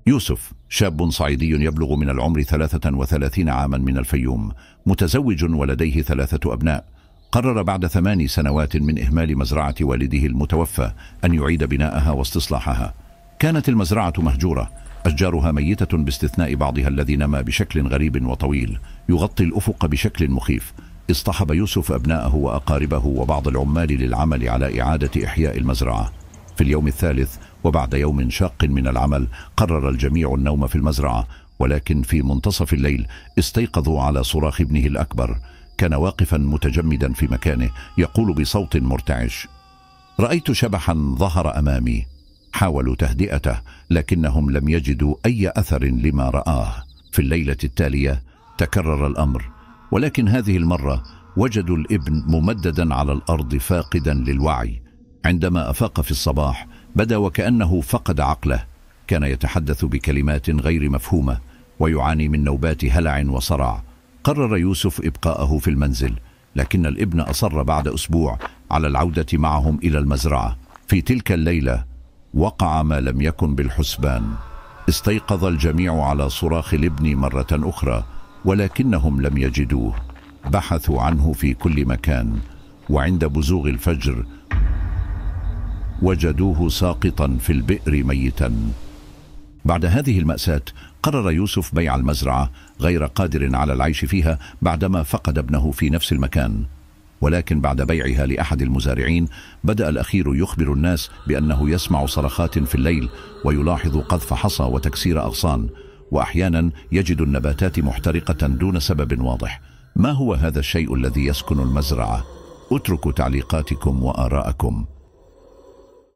يوسف شاب صعيدي يبلغ من العمر 33 عاما من الفيوم، متزوج ولديه 3 أبناء. قرر بعد 8 سنوات من إهمال مزرعة والده المتوفى أن يعيد بناءها واستصلاحها. كانت المزرعة مهجورة، أشجارها ميتة باستثناء بعضها الذي نما بشكل غريب وطويل يغطي الأفق بشكل مخيف. اصطحب يوسف أبناءه وأقاربه وبعض العمال للعمل على إعادة إحياء المزرعة. في اليوم الثالث وبعد يوم شاق من العمل قرر الجميع النوم في المزرعة، ولكن في منتصف الليل استيقظوا على صراخ ابنه الأكبر. كان واقفا متجمدا في مكانه يقول بصوت مرتعش: رأيت شبحا ظهر أمامي. حاولوا تهدئته لكنهم لم يجدوا أي أثر لما رآه. في الليلة التالية تكرر الأمر، ولكن هذه المرة وجدوا الابن ممددا على الأرض فاقدا للوعي. عندما أفاق في الصباح بدا وكأنه فقد عقله. كان يتحدث بكلمات غير مفهومة ويعاني من نوبات هلع وصرع. قرر يوسف إبقاءه في المنزل، لكن الابن أصر بعد أسبوع على العودة معهم إلى المزرعة. في تلك الليلة وقع ما لم يكن بالحسبان. استيقظ الجميع على صراخ الابن مرة أخرى، ولكنهم لم يجدوه. بحثوا عنه في كل مكان، وعند بزوغ الفجر وجدوه ساقطا في البئر ميتا. بعد هذه المأساة قرر يوسف بيع المزرعة، غير قادر على العيش فيها بعدما فقد ابنه في نفس المكان. ولكن بعد بيعها لأحد المزارعين بدأ الأخير يخبر الناس بأنه يسمع صرخات في الليل، ويلاحظ قذف حصى وتكسير أغصان، وأحيانا يجد النباتات محترقة دون سبب واضح. ما هو هذا الشيء الذي يسكن المزرعة؟ اتركوا تعليقاتكم وآراءكم.